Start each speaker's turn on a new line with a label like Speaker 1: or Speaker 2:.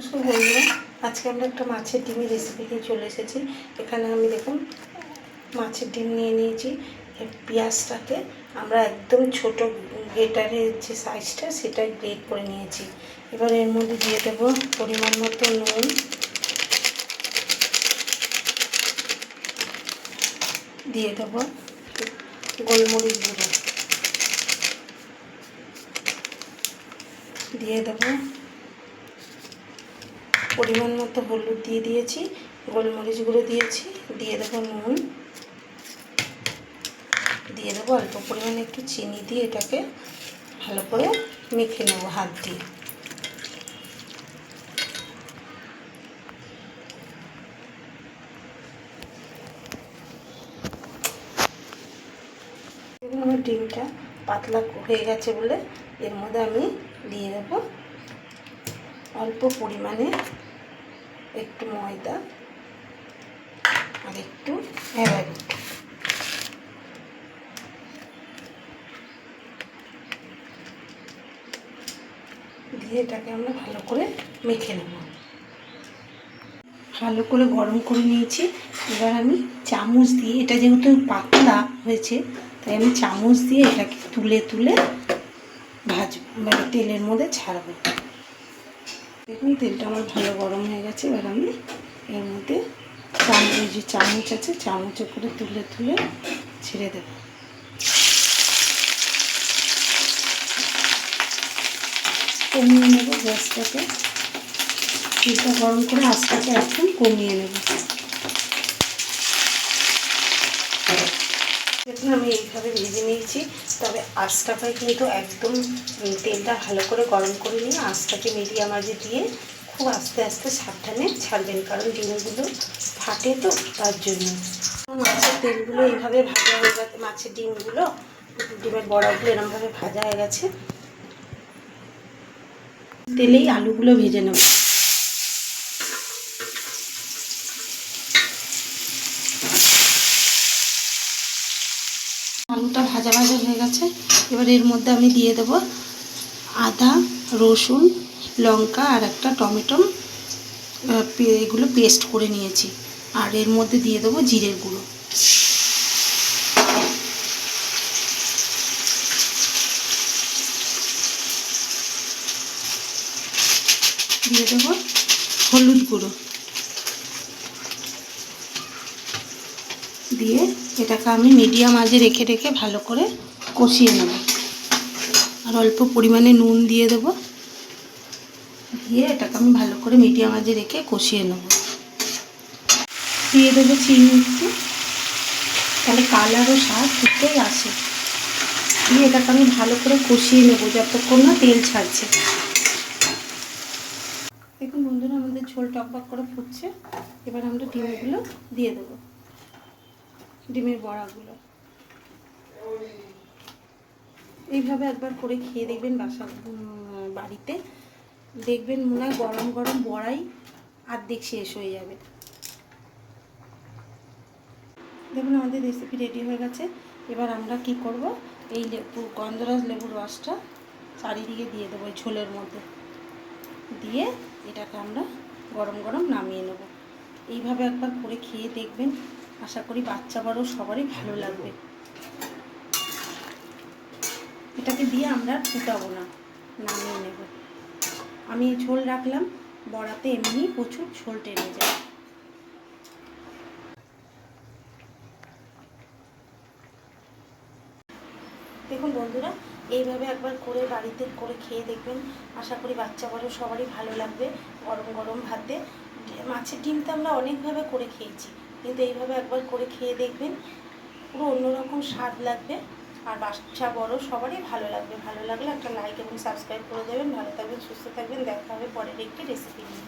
Speaker 1: নমস্কার বন্ধুরা, আজকে আমরা একটা মাছের ডিমের রেসিপি নিয়ে চলে এসেছি। এখানে আমি দেখুন মাছের ডিম নিয়ে নিয়েছি। পেঁয়াজটাকে আমরা একদম ছোট গ্রেটারের যে সাইজটা সেটাই গ্রেট করে নিয়েছি। এবার এর মধ্যে দিয়ে দেবো পরিমাণ মতো নুন, দিয়ে দেবো গোলমরিচ গুঁড়ো, দিয়ে দেবো পরিমাণ মতো হলুদ দিয়ে দিয়েছি, গোলমরিচ গুঁড়ো দিয়েছি, দিয়ে দেবো নুন, দিয়ে দেবো অল্প পরিমাণে একটু চিনি দিয়ে এটাকে ভালো করে মেখে নেবো হাত দিয়ে। আমার ডিমটা পাতলা হয়ে গেছে বলে এর মধ্যে আমি দিয়ে দেবো অল্প পরিমাণে একটু ময়দা আর একটু অ্যারারুট। দিয়ে এটাকে আমরা ভালো করে মেখে নেব। ভালো করে গরম করে নিয়েছি। এবার আমি চামচ দিয়ে, এটা যেহেতু পাতলা হয়েছে তাই আমি চামচ দিয়ে এটাকে তুলে তুলে ভাজবো, মানে তেলের মধ্যে ছাড়বো। দেখুন তেলটা আমার ভালো গরম হয়ে গেছে। এবার আমি এর মধ্যে যে চামচ আছে চামচে করে তুলে তুলে ছেড়ে দেব। কমিয়ে নেব গ্যাসটাকে, তেলটা গরম করে আস্তাকে একদম কমিয়ে নেব। দেখুন আমি এইভাবে ভেজে নিয়েছি, তবে আঁচটাকে কিন্তু একদম তেলটা ভালো করে গরম করে নিয়ে আঁচটাকে মিডিয়াম আঁচে দিয়ে খুব আস্তে আস্তে সাবধানে ছাড়বেন, কারণ ডিমগুলো ফাটে তো তার জন্য। মাছের তেলগুলো এইভাবে ভাজা হয়ে গেছে, মাছের ডিমগুলো ডিমের বড়াগুলো এরমভাবে ভাজা হয়ে গেছে। তেলেই আলুগুলো ভেজে নেব। আলুটা ভাজা ভাজা হয়ে গেছে। এবার এর মধ্যে আমি দিয়ে দেব আদা, রসুন, লঙ্কা আর একটা টমেটো, এগুলো পেস্ট করে নিয়েছি। আর এর মধ্যে দিয়ে দেবো জিরের গুঁড়ো, দিয়ে দেবো হলুদ গুঁড়ো, দিয়ে এটাকে আমি মিডিয়াম আঁচে রেখে রেখে ভালো করে কষিয়ে নেব। আর অল্প পরিমাণে নুন দিয়ে দেবো, দিয়ে এটাকে আমি ভালো করে মিডিয়াম আঁচে রেখে কষিয়ে নেব। দিয়ে দেবো চিনি একটু, তাহলে কালার ও স্বাদ দুটোই আসে। দিয়ে এটাকে আমি ভালো করে কষিয়ে নেব যতক্ষণ না তেল ছাড়ছে। দেখুন বন্ধুরা আমাদের ঝোল টকবক করে ফুটছে। এবার আমরা ডিমগুলো দিয়ে দেবো, ডিমের বড়াগুলো। এইভাবে একবার করে খেয়ে দেখবেন বাড়িতে, দেখবেন মনে হয় গরম গরম বড়াই অর্ধেক শেষ হয়ে যাবে। দেখুন আমাদের রেসিপি রেডি হয়ে গেছে। এবার আমরা কি করব, এই গন্ধরাজ লেবুর রসটা চারিদিকে দিয়ে দেবো এই ঝোলের মধ্যে, দিয়ে এটাকে আমরা গরম গরম নামিয়ে নেব। এইভাবে একবার করে খেয়ে দেখবেন, আশা করি বাচ্চা বড় সবারই ভালো লাগবে। এটাকে দিয়ে আমরা ফুটাবো না, নামিয়ে নেব। আমি ঝোল রাখলাম, বড়াতে এমনি প্রচুর ঝোল টেনে যায়। দেখুন বন্ধুরা এইভাবে একবার করে বাড়িতে করে খেয়ে দেখবেন, আশা করি বাচ্চা বড় সবারই ভালো লাগবে। গরম গরম ভাতে মাছের ডিম তো আমরা অনেকভাবে করে খেয়েছি, কিন্তু এইভাবে একবার করে খেয়ে দেখবেন, পুরো অন্যরকম স্বাদ লাগবে। আর বাচ্চা বড় সবারই ভালো লাগবে। ভালো লাগলে একটা লাইক এবং সাবস্ক্রাইব করে দেবেন। ভালো থাকবেন, সুস্থ থাকবেন। দেখা হবে পরের একটি রেসিপি নিয়ে।